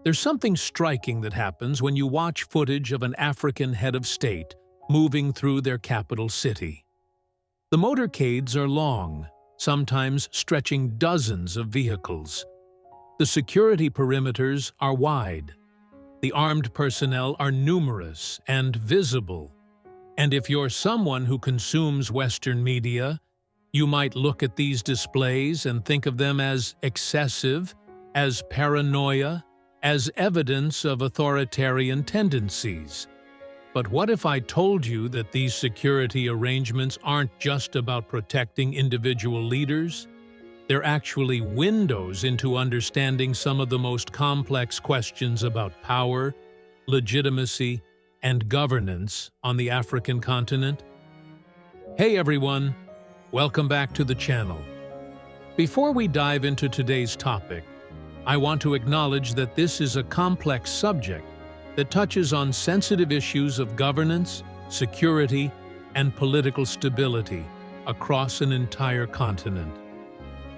There's something striking that happens when you watch footage of an African head of state moving through their capital city. The motorcades are long, sometimes stretching dozens of vehicles. The security perimeters are wide. The armed personnel are numerous and visible. And if you're someone who consumes Western media, you might look at these displays and think of them as excessive, as paranoia, as evidence of authoritarian tendencies. But what if I told you that these security arrangements aren't just about protecting individual leaders? They're actually windows into understanding some of the most complex questions about power, legitimacy, and governance on the African continent? Hey everyone, welcome back to the channel. Before we dive into today's topic, I want to acknowledge that this is a complex subject that touches on sensitive issues of governance, security, and political stability across an entire continent.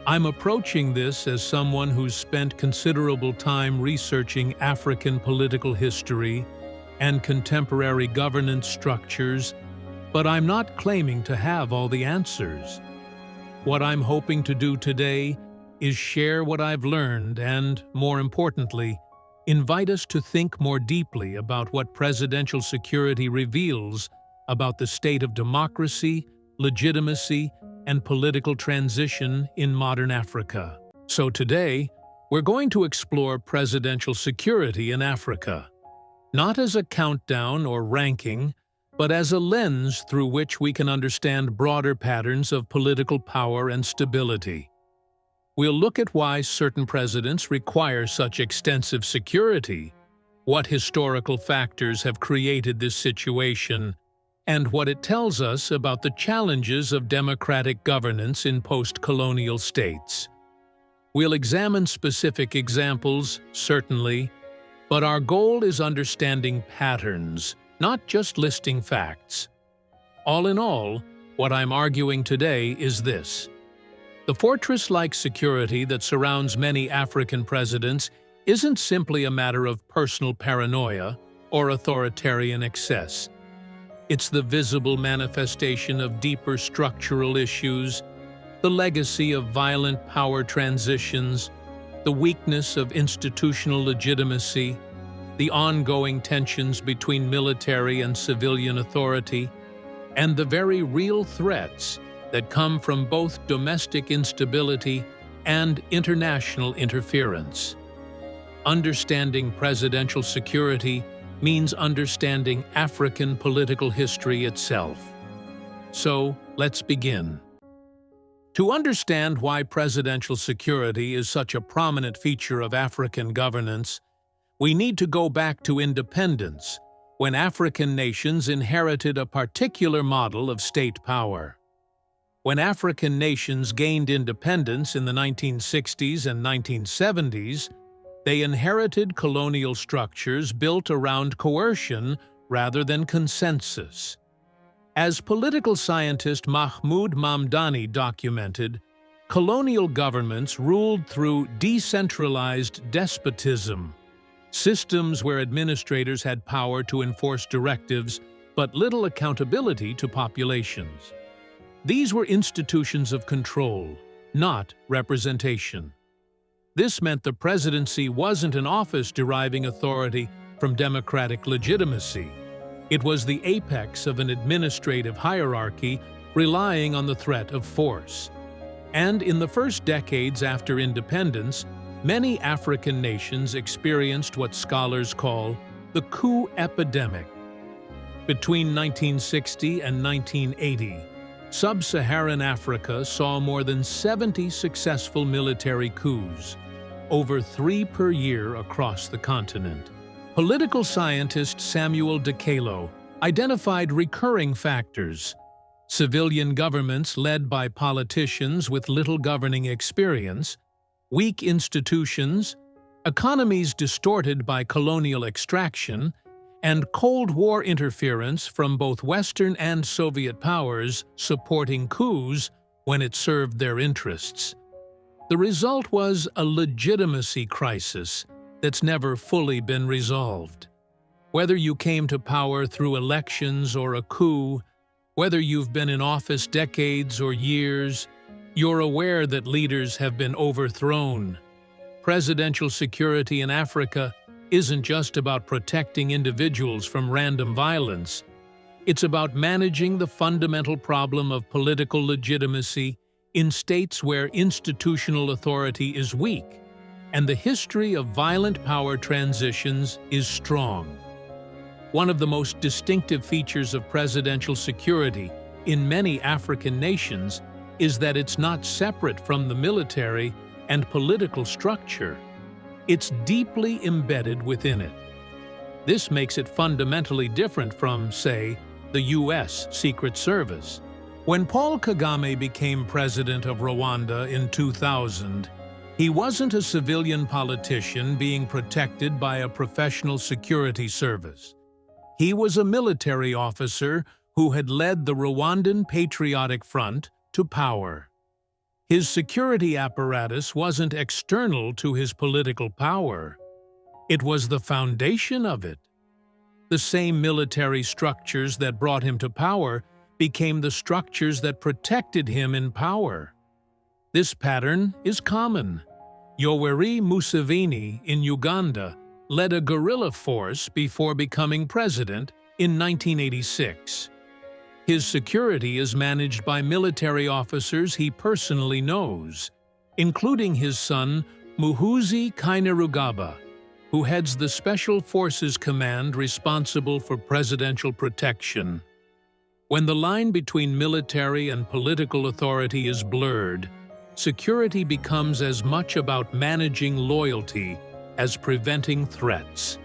I'm approaching this as someone who's spent considerable time researching African political history and contemporary governance structures, but I'm not claiming to have all the answers. What I'm hoping to do today is share what I've learned and, more importantly, invite us to think more deeply about what presidential security reveals about the state of democracy, legitimacy, and political transition in modern Africa. So today, we're going to explore presidential security in Africa, not as a countdown or ranking, but as a lens through which we can understand broader patterns of political power and stability. We'll look at why certain presidents require such extensive security, what historical factors have created this situation, and what it tells us about the challenges of democratic governance in post-colonial states. We'll examine specific examples, certainly, but our goal is understanding patterns, not just listing facts. All in all, what I'm arguing today is this. The fortress-like security that surrounds many African presidents isn't simply a matter of personal paranoia or authoritarian excess. It's the visible manifestation of deeper structural issues, the legacy of violent power transitions, the weakness of institutional legitimacy, the ongoing tensions between military and civilian authority, and the very real threats that come from both domestic instability and international interference. Understanding presidential security means understanding African political history itself. So, let's begin. To understand why presidential security is such a prominent feature of African governance, we need to go back to independence, when African nations inherited a particular model of state power. When African nations gained independence in the 1960s and 1970s, they inherited colonial structures built around coercion rather than consensus. As political scientist Mahmoud Mamdani documented, colonial governments ruled through decentralized despotism, systems where administrators had power to enforce directives but little accountability to populations. These were institutions of control, not representation. This meant the presidency wasn't an office deriving authority from democratic legitimacy. It was the apex of an administrative hierarchy relying on the threat of force. And in the first decades after independence, many African nations experienced what scholars call the coup epidemic. Between 1960 and 1980, Sub-Saharan Africa saw more than 70 successful military coups, over 3 per year across the continent. Political scientist Samuel Decolonization identified recurring factors: civilian governments led by politicians with little governing experience, weak institutions, economies distorted by colonial extraction, and Cold War interference from both Western and Soviet powers supporting coups when it served their interests. The result was a legitimacy crisis that's never fully been resolved. Whether you came to power through elections or a coup, whether you've been in office decades or years, you're aware that leaders have been overthrown. Presidential security in Africa isn't just about protecting individuals from random violence. It's about managing the fundamental problem of political legitimacy in states where institutional authority is weak, and the history of violent power transitions is strong. One of the most distinctive features of presidential security in many African nations is that it's not separate from the military and political structure. It's deeply embedded within it. This makes it fundamentally different from, say, the U.S. Secret Service. When Paul Kagame became president of Rwanda in 2000, he wasn't a civilian politician being protected by a professional security service. He was a military officer who had led the Rwandan Patriotic Front to power. His security apparatus wasn't external to his political power. It was the foundation of it. The same military structures that brought him to power became the structures that protected him in power. This pattern is common. Yoweri Museveni in Uganda led a guerrilla force before becoming president in 1986. His security is managed by military officers he personally knows, including his son Muhoozi Kainerugaba, who heads the Special Forces Command responsible for presidential protection. When the line between military and political authority is blurred, security becomes as much about managing loyalty as preventing threats.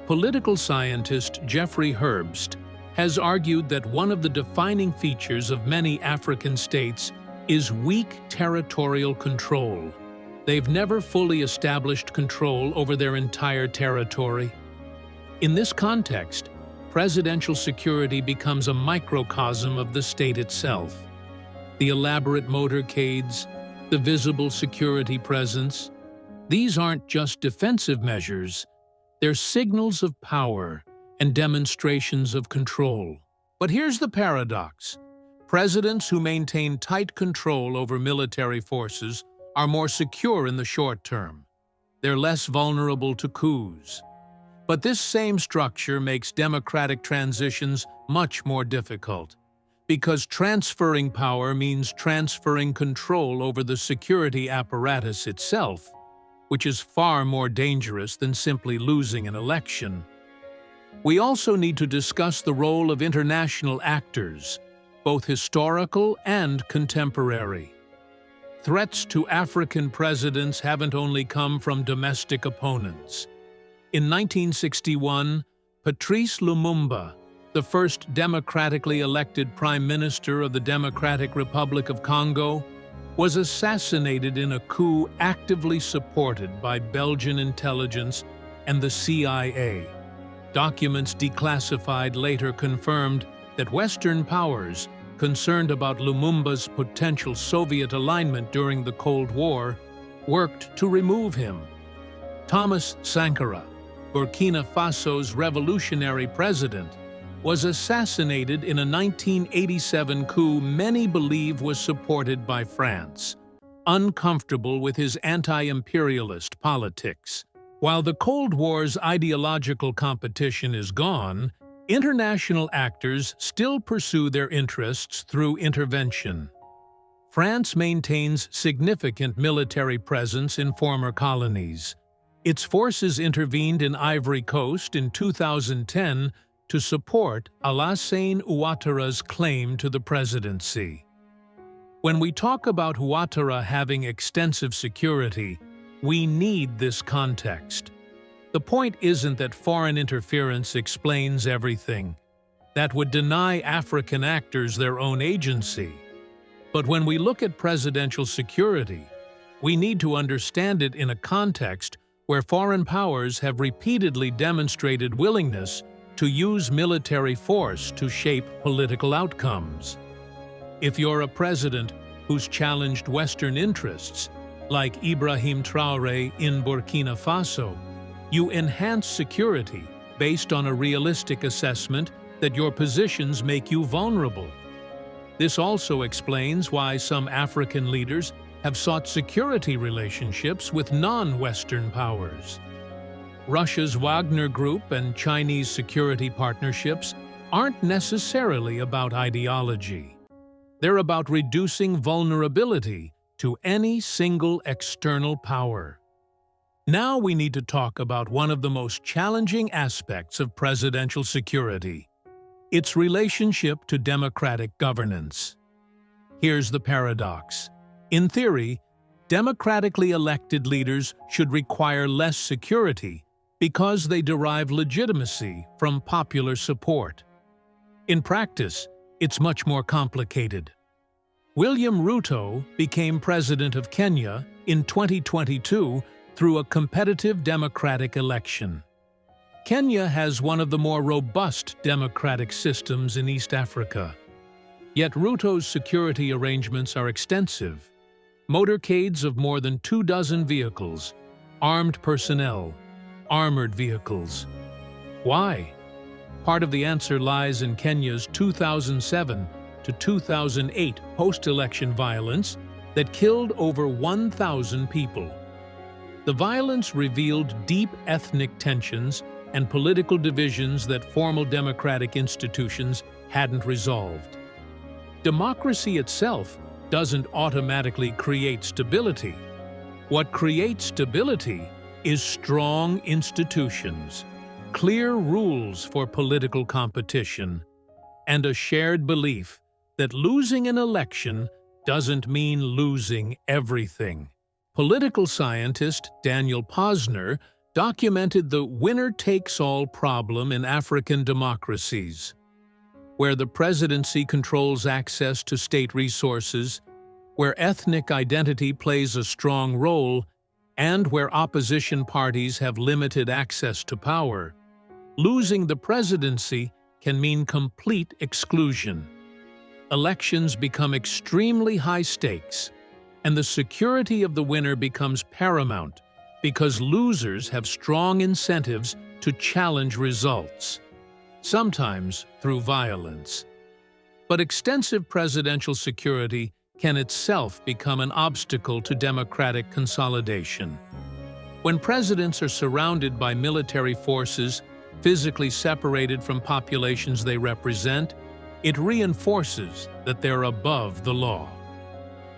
Political scientist Jeffrey Herbst has argued that one of the defining features of many African states is weak territorial control. They've never fully established control over their entire territory. In this context, presidential security becomes a microcosm of the state itself. The elaborate motorcades, the visible security presence, these aren't just defensive measures, they're signals of power and demonstrations of control. But here's the paradox. Presidents who maintain tight control over military forces are more secure in the short term. They're less vulnerable to coups. But this same structure makes democratic transitions much more difficult, because transferring power means transferring control over the security apparatus itself, which is far more dangerous than simply losing an election. We also need to discuss the role of international actors, both historical and contemporary. Threats to African presidents haven't only come from domestic opponents. In 1961, Patrice Lumumba, the first democratically elected Prime Minister of the Democratic Republic of Congo, was assassinated in a coup actively supported by Belgian intelligence and the CIA. Documents declassified later confirmed that Western powers, concerned about Lumumba's potential Soviet alignment during the Cold War, worked to remove him. Thomas Sankara, Burkina Faso's revolutionary president, was assassinated in a 1987 coup many believe was supported by France, uncomfortable with his anti-imperialist politics. While the Cold War's ideological competition is gone, international actors still pursue their interests through intervention. France maintains significant military presence in former colonies. Its forces intervened in Ivory Coast in 2010 to support Alassane Ouattara's claim to the presidency. When we talk about Ouattara having extensive security, we need this context. The point isn't that foreign interference explains everything. That would deny African actors their own agency. But when we look at presidential security, we need to understand it in a context where foreign powers have repeatedly demonstrated willingness to use military force to shape political outcomes. If you're a president who's challenged Western interests, like Ibrahim Traoré in Burkina Faso, You enhance security based on a realistic assessment that your positions make you vulnerable. This also explains why some African leaders have sought security relationships with non-Western powers. Russia's Wagner Group and Chinese security partnerships aren't necessarily about ideology. They're about reducing vulnerability to any single external power. Now we need to talk about one of the most challenging aspects of presidential security: its relationship to democratic governance. Here's the paradox. In theory, democratically elected leaders should require less security because they derive legitimacy from popular support. In practice, it's much more complicated. William Ruto became president of Kenya in 2022 through a competitive democratic election. Kenya has one of the more robust democratic systems in East Africa. Yet Ruto's security arrangements are extensive. Motorcades of more than 24 vehicles, armed personnel, armored vehicles. Why? Part of the answer lies in Kenya's 2007 to 2008 post-election violence that killed over 1,000 people. The violence revealed deep ethnic tensions and political divisions that formal democratic institutions hadn't resolved. Democracy itself doesn't automatically create stability. What creates stability is strong institutions, clear rules for political competition, and a shared belief that losing an election doesn't mean losing everything. Political scientist Daniel Posner documented the winner-takes-all problem in African democracies, where the presidency controls access to state resources, where ethnic identity plays a strong role, and where opposition parties have limited access to power. Losing the presidency can mean complete exclusion. Elections become extremely high stakes, and the security of the winner becomes paramount because losers have strong incentives to challenge results, sometimes through violence. But extensive presidential security can itself become an obstacle to democratic consolidation. When presidents are surrounded by military forces, physically separated from populations they represent, it reinforces that they're above the law.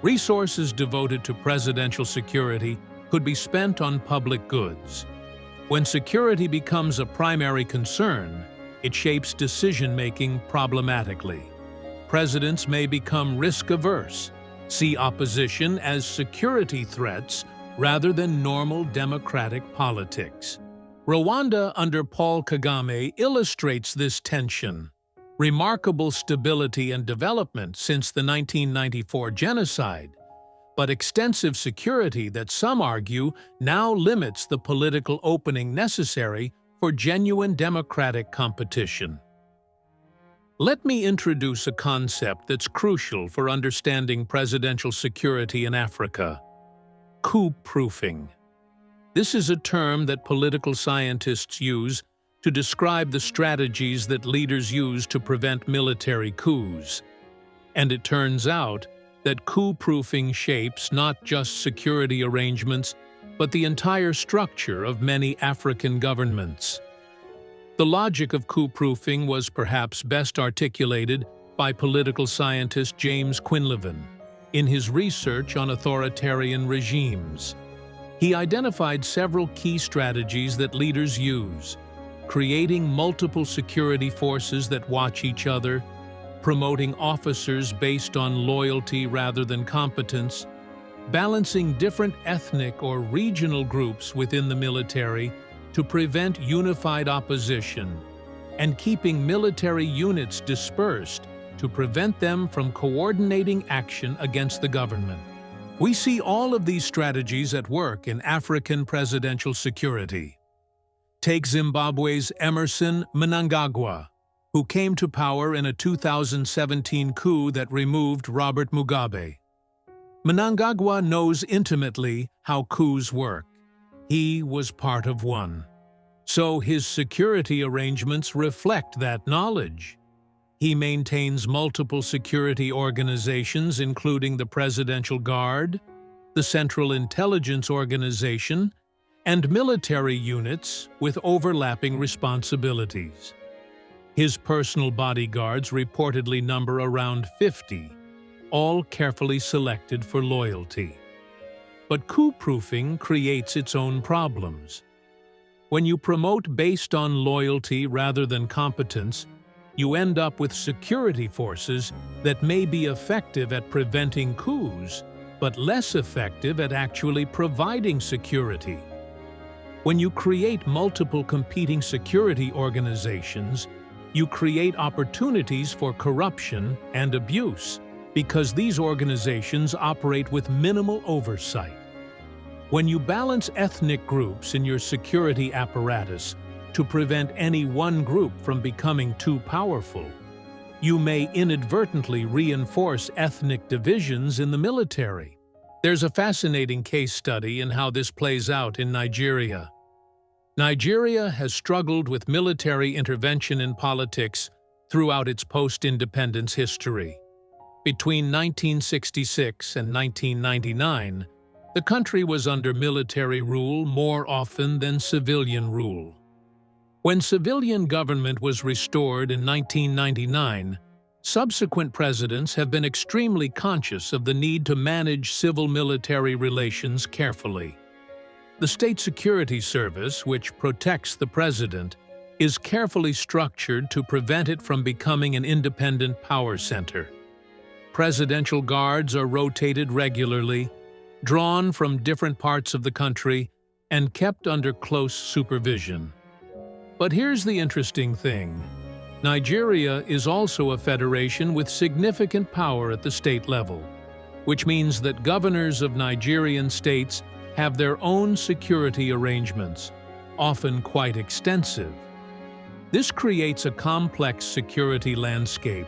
Resources devoted to presidential security could be spent on public goods. When security becomes a primary concern, it shapes decision-making problematically. Presidents may become risk-averse, see opposition as security threats rather than normal democratic politics. Rwanda under Paul Kagame illustrates this tension. Remarkable stability and development since the 1994 genocide, but extensive security that some argue now limits the political opening necessary for genuine democratic competition. Let me introduce a concept that's crucial for understanding presidential security in Africa: coup-proofing. This is a term that political scientists use to describe the strategies that leaders use to prevent military coups. And it turns out that coup-proofing shapes not just security arrangements, but the entire structure of many African governments. The logic of coup-proofing was perhaps best articulated by political scientist James Quinlivan in his research on authoritarian regimes. He identified several key strategies that leaders use: creating multiple security forces that watch each other, promoting officers based on loyalty rather than competence, balancing different ethnic or regional groups within the military to prevent unified opposition, and keeping military units dispersed to prevent them from coordinating action against the government. We see all of these strategies at work in African presidential security. Take Zimbabwe's Emerson Mnangagwa, who came to power in a 2017 coup that removed Robert Mugabe. Mnangagwa knows intimately how coups work. He was part of one. So his security arrangements reflect that knowledge. He maintains multiple security organizations, including the Presidential Guard, the Central Intelligence Organization, and military units with overlapping responsibilities. His personal bodyguards reportedly number around 50, all carefully selected for loyalty. But coup-proofing creates its own problems. When you promote based on loyalty rather than competence, you end up with security forces that may be effective at preventing coups, but less effective at actually providing security. When you create multiple competing security organizations, you create opportunities for corruption and abuse because these organizations operate with minimal oversight. When you balance ethnic groups in your security apparatus to prevent any one group from becoming too powerful, you may inadvertently reinforce ethnic divisions in the military. There's a fascinating case study in how this plays out in Nigeria. Nigeria has struggled with military intervention in politics throughout its post-independence history. Between 1966 and 1999, the country was under military rule more often than civilian rule. When civilian government was restored in 1999, subsequent presidents have been extremely conscious of the need to manage civil-military relations carefully. The State Security Service, which protects the president, is carefully structured to prevent it from becoming an independent power center. Presidential guards are rotated regularly, drawn from different parts of the country, and kept under close supervision. But here's the interesting thing. Nigeria is also a federation with significant power at the state level, which means that governors of Nigerian states have their own security arrangements, often quite extensive. This creates a complex security landscape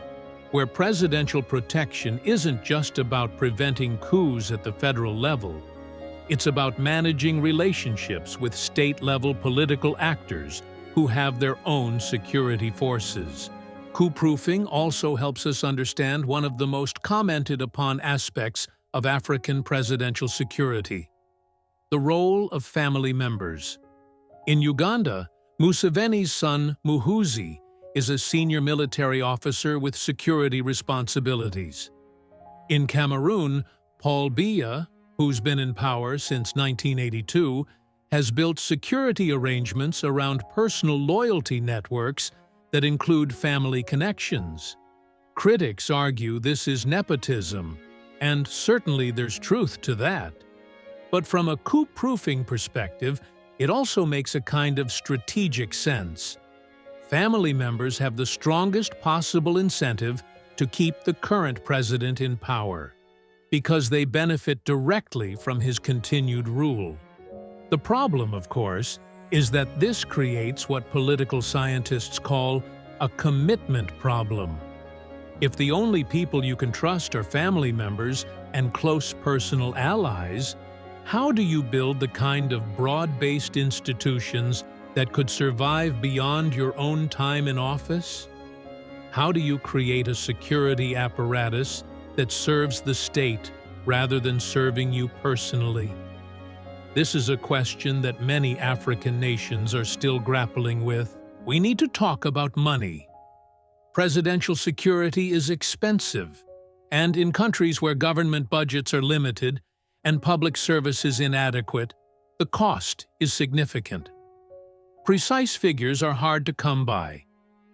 where presidential protection isn't just about preventing coups at the federal level. It's about managing relationships with state-level political actors who have their own security forces. Coup-proofing also helps us understand one of the most commented upon aspects of African presidential security: the role of family members. In Uganda, Museveni's son, Muhoozi, is a senior military officer with security responsibilities. In Cameroon, Paul Biya, who's been in power since 1982, has built security arrangements around personal loyalty networks that include family connections. Critics argue this is nepotism, and certainly there's truth to that. But from a coup-proofing perspective, it also makes a kind of strategic sense. Family members have the strongest possible incentive to keep the current president in power, because they benefit directly from his continued rule. The problem, of course, is that this creates what political scientists call a commitment problem. If the only people you can trust are family members and close personal allies, how do you build the kind of broad-based institutions that could survive beyond your own time in office? How do you create a security apparatus that serves the state rather than serving you personally? This is a question that many African nations are still grappling with. We need to talk about money. Presidential security is expensive, and in countries where government budgets are limited and public services inadequate, the cost is significant. Precise figures are hard to come by.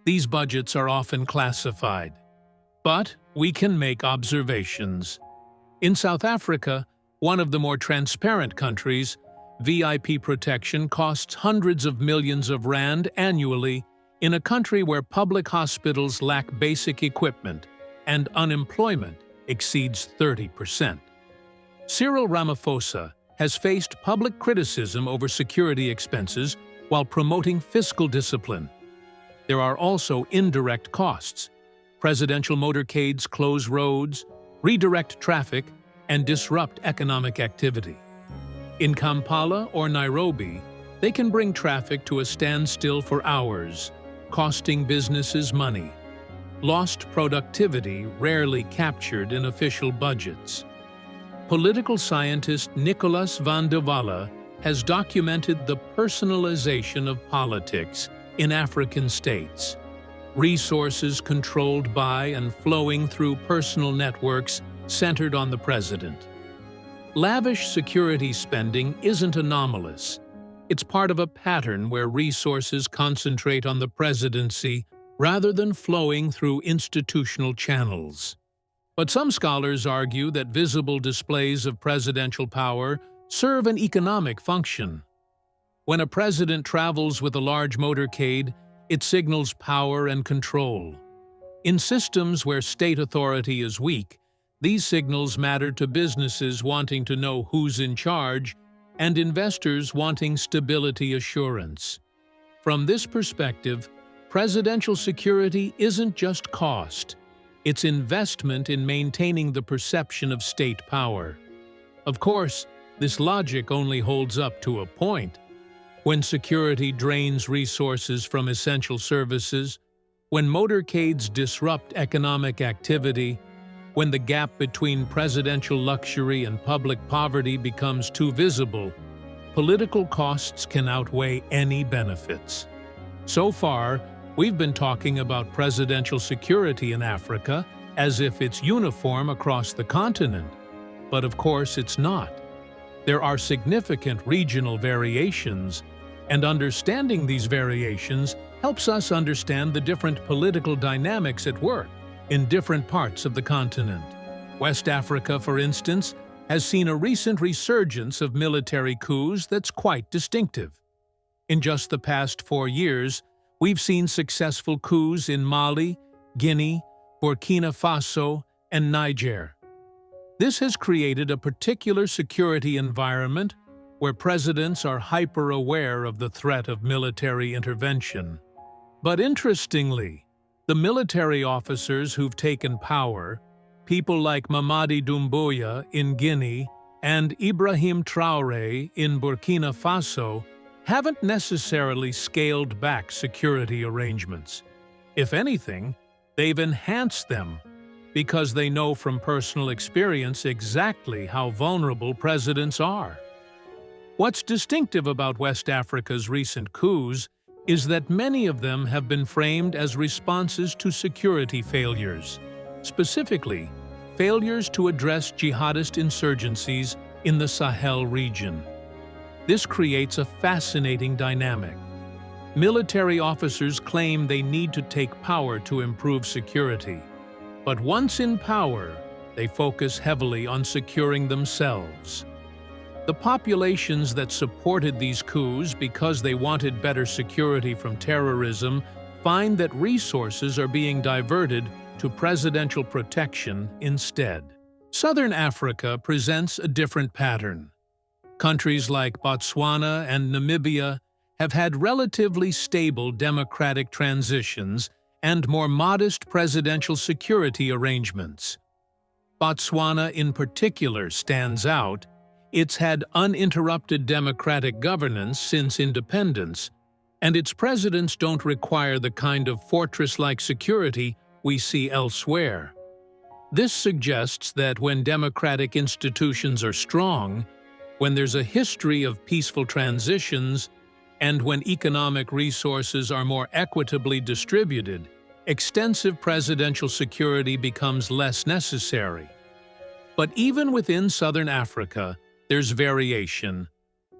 These budgets are often classified. But we can make observations. In South Africa, one of the more transparent countries, VIP protection costs hundreds of millions of rand annually in a country where public hospitals lack basic equipment and unemployment exceeds 30%. Cyril Ramaphosa has faced public criticism over security expenses while promoting fiscal discipline. There are also indirect costs. Presidential motorcades close roads, redirect traffic, and disrupt economic activity. In Kampala or Nairobi, They can bring traffic to a standstill for hours, costing businesses money. Lost productivity rarely captured in official budgets. Political scientist Nicolas van der Walle has documented the personalization of politics in African states. Resources controlled by and flowing through personal networks centered on the president. Lavish security spending isn't anomalous. It's part of a pattern where resources concentrate on the presidency rather than flowing through institutional channels. But some scholars argue that visible displays of presidential power serve an economic function. When a president travels with a large motorcade, it signals power and control. In systems where state authority is weak, these signals matter to businesses wanting to know who's in charge and investors wanting stability assurance. From this perspective, presidential security isn't just cost. It's investment in maintaining the perception of state power. Of course, this logic only holds up to a point. When security drains resources from essential services, when motorcades disrupt economic activity, when the gap between presidential luxury and public poverty becomes too visible, political costs can outweigh any benefits. So far, we've been talking about presidential security in Africa as if it's uniform across the continent. But of course it's not. There are significant regional variations, and understanding these variations helps us understand the different political dynamics at work in different parts of the continent. West Africa, for instance, has seen a recent resurgence of military coups that's quite distinctive. In just the past 4 years, we've seen successful coups in Mali, Guinea, Burkina Faso, and Niger. This has created a particular security environment where presidents are hyper-aware of the threat of military intervention. But interestingly, the military officers who've taken power, people like Mamadi Doumbouya in Guinea and Ibrahim Traoré in Burkina Faso, haven't necessarily scaled back security arrangements. If anything, they've enhanced them because they know from personal experience exactly how vulnerable presidents are. What's distinctive about West Africa's recent coups is that many of them have been framed as responses to security failures, specifically failures to address jihadist insurgencies in the Sahel region. This creates a fascinating dynamic. Military officers claim they need to take power to improve security, but once in power, they focus heavily on securing themselves. The populations that supported these coups because they wanted better security from terrorism find that resources are being diverted to presidential protection instead. Southern Africa presents a different pattern. Countries like Botswana and Namibia have had relatively stable democratic transitions and more modest presidential security arrangements. Botswana in particular stands out. It's had uninterrupted democratic governance since independence, and its presidents don't require the kind of fortress-like security we see elsewhere. This suggests that when democratic institutions are strong, when there's a history of peaceful transitions, and when economic resources are more equitably distributed, extensive presidential security becomes less necessary. But even within Southern Africa, there's variation.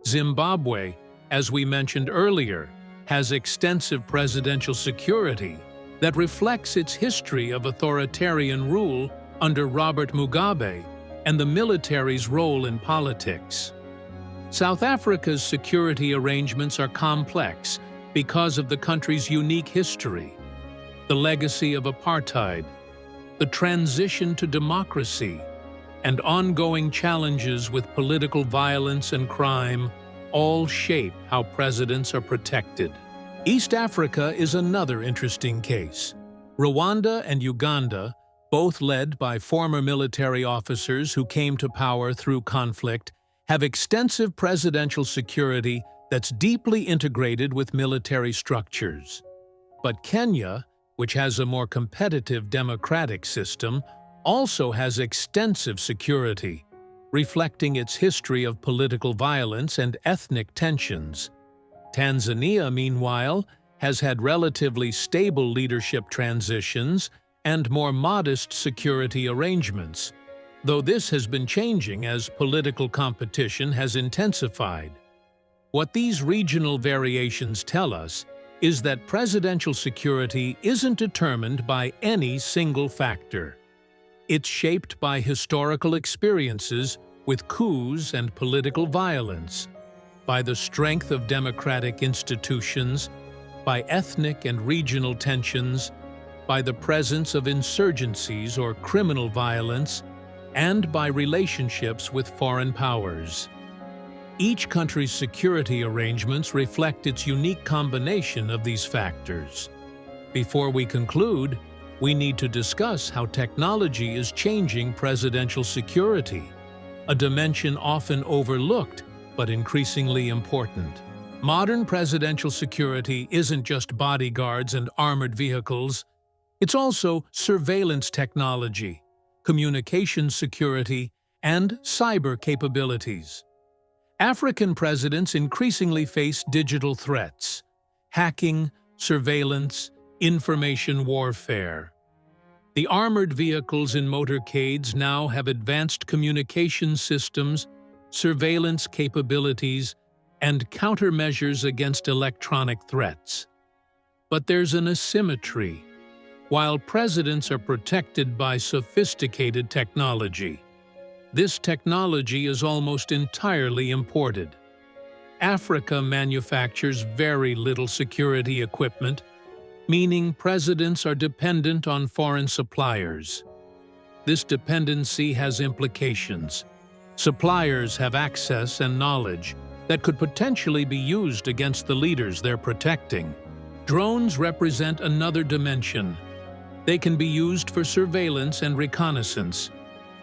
Zimbabwe, as we mentioned earlier, has extensive presidential security that reflects its history of authoritarian rule under Robert Mugabe and the military's role in politics. South Africa's security arrangements are complex because of the country's unique history, the legacy of apartheid, the transition to democracy, and ongoing challenges with political violence and crime all shape how presidents are protected. East Africa is another interesting case. Rwanda and Uganda, both led by former military officers who came to power through conflict, have extensive presidential security that's deeply integrated with military structures. But Kenya, which has a more competitive democratic system, also has extensive security, reflecting its history of political violence and ethnic tensions. Tanzania, meanwhile, has had relatively stable leadership transitions and more modest security arrangements, though this has been changing as political competition has intensified. What these regional variations tell us is that presidential security isn't determined by any single factor. It's shaped by historical experiences with coups and political violence, by the strength of democratic institutions, by ethnic and regional tensions, by the presence of insurgencies or criminal violence, and by relationships with foreign powers. Each country's security arrangements reflect its unique combination of these factors. Before we conclude, we need to discuss how technology is changing presidential security, a dimension often overlooked but increasingly important. Modern presidential security isn't just bodyguards and armored vehicles, it's also surveillance technology, communications security, and cyber capabilities. African presidents increasingly face digital threats: hacking, surveillance, information warfare. The armored vehicles in motorcades now have advanced communication systems, surveillance capabilities, and countermeasures against electronic threats. But there's an asymmetry. While presidents are protected by sophisticated technology, this technology is almost entirely imported. Africa manufactures very little security equipment, meaning presidents are dependent on foreign suppliers. This dependency has implications. Suppliers have access and knowledge that could potentially be used against the leaders they're protecting. Drones represent another dimension. They can be used for surveillance and reconnaissance,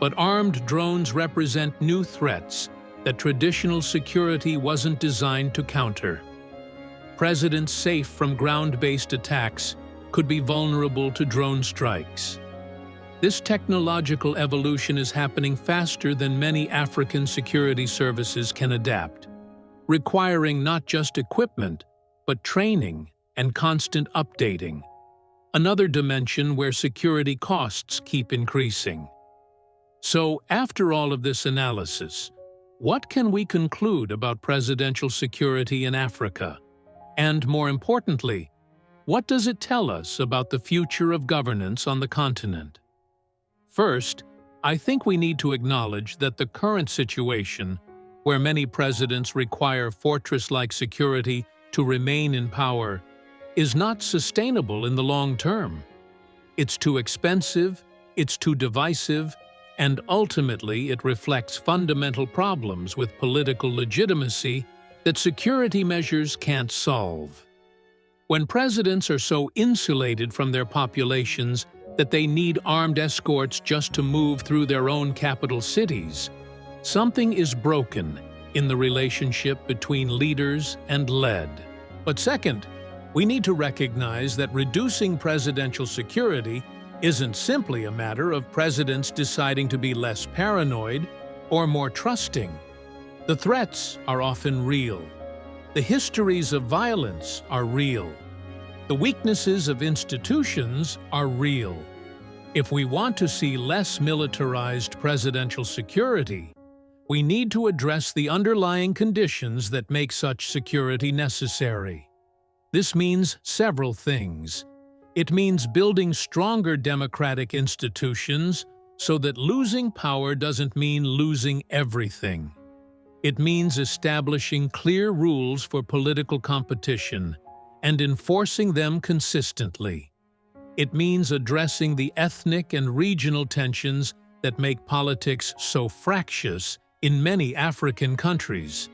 but armed drones represent new threats that traditional security wasn't designed to counter. Presidents safe from ground-based attacks could be vulnerable to drone strikes. This technological evolution is happening faster than many African security services can adapt, requiring not just equipment, but training and constant updating, another dimension where security costs keep increasing. So, after all of this analysis, what can we conclude about presidential security in Africa? And more importantly, what does it tell us about the future of governance on the continent? First, I think we need to acknowledge that the current situation, where many presidents require fortress-like security to remain in power, is not sustainable in the long term. It's too expensive, it's too divisive, and ultimately it reflects fundamental problems with political legitimacy that security measures can't solve. When presidents are so insulated from their populations that they need armed escorts just to move through their own capital cities, something is broken in the relationship between leaders and led. But second, we need to recognize that reducing presidential security isn't simply a matter of presidents deciding to be less paranoid or more trusting. The threats are often real. The histories of violence are real. The weaknesses of institutions are real. If we want to see less militarized presidential security, we need to address the underlying conditions that make such security necessary. This means several things. It means building stronger democratic institutions so that losing power doesn't mean losing everything. It means establishing clear rules for political competition and enforcing them consistently. It means addressing the ethnic and regional tensions that make politics so fractious in many African countries.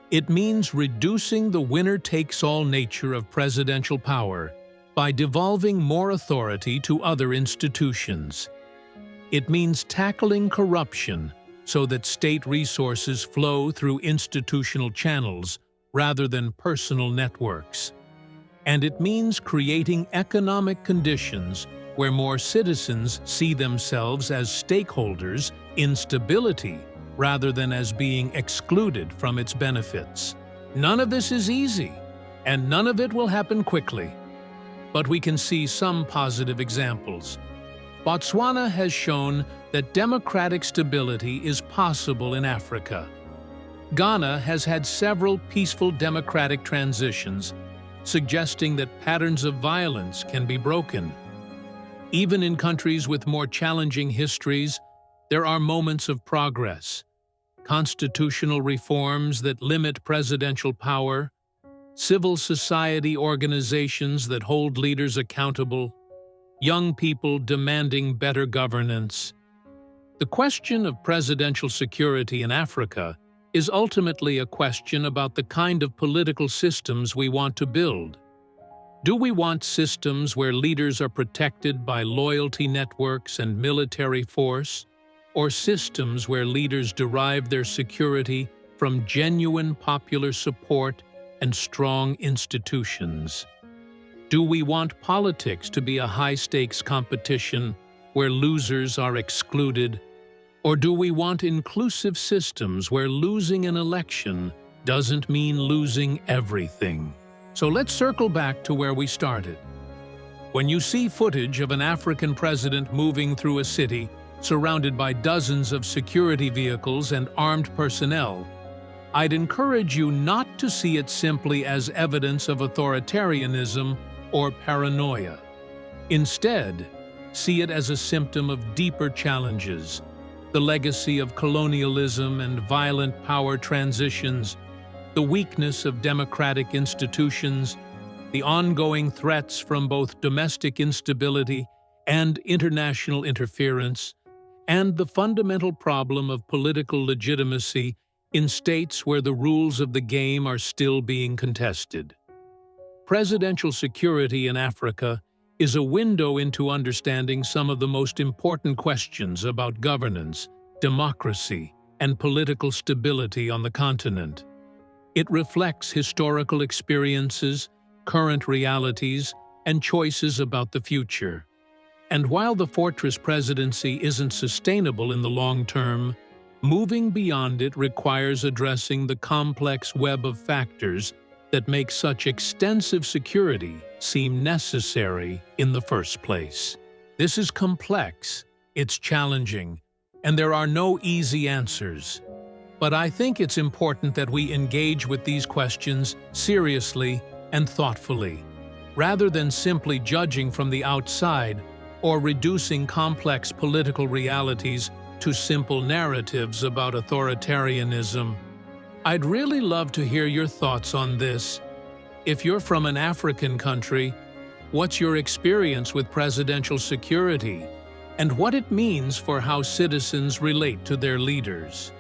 It means reducing the winner-takes-all nature of presidential power by devolving more authority to other institutions. It means tackling corruption so that state resources flow through institutional channels rather than personal networks. And it means creating economic conditions where more citizens see themselves as stakeholders in stability rather than as being excluded from its benefits. None of this is easy, and none of it will happen quickly. But we can see some positive examples. Botswana has shown that democratic stability is possible in Africa. Ghana has had several peaceful democratic transitions, suggesting that patterns of violence can be broken. Even in countries with more challenging histories, there are moments of progress. Constitutional reforms that limit presidential power, civil society organizations that hold leaders accountable, young people demanding better governance. The question of presidential security in Africa is ultimately a question about the kind of political systems we want to build. Do we want systems where leaders are protected by loyalty networks and military force, or systems where leaders derive their security from genuine popular support and strong institutions? Do we want politics to be a high-stakes competition where losers are excluded? Or do we want inclusive systems where losing an election doesn't mean losing everything? So let's circle back to where we started. When you see footage of an African president moving through a city surrounded by dozens of security vehicles and armed personnel, I'd encourage you not to see it simply as evidence of authoritarianism or paranoia. Instead, see it as a symptom of deeper challenges, the legacy of colonialism and violent power transitions, the weakness of democratic institutions, the ongoing threats from both domestic instability and international interference, and the fundamental problem of political legitimacy in states where the rules of the game are still being contested. Presidential security in Africa is a window into understanding some of the most important questions about governance, democracy, and political stability on the continent. It reflects historical experiences, current realities, and choices about the future. And while the fortress presidency isn't sustainable in the long term, moving beyond it requires addressing the complex web of factors that make such extensive security seem necessary in the first place. This is complex, it's challenging, and there are no easy answers. But I think it's important that we engage with these questions seriously and thoughtfully, rather than simply judging from the outside or reducing complex political realities to simple narratives about authoritarianism. I'd really love to hear your thoughts on this. If you're from an African country, what's your experience with presidential security, and what it means for how citizens relate to their leaders?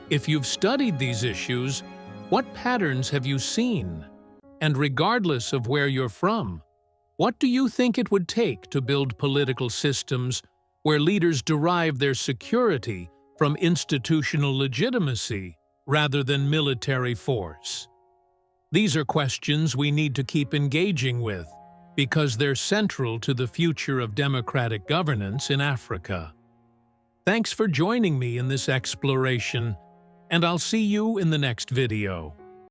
If you've studied these issues, what patterns have you seen? And regardless of where you're from, what do you think it would take to build political systems where leaders derive their security from institutional legitimacy rather than military force? These are questions we need to keep engaging with because they're central to the future of democratic governance in Africa. Thanks for joining me in this exploration, and I'll see you in the next video.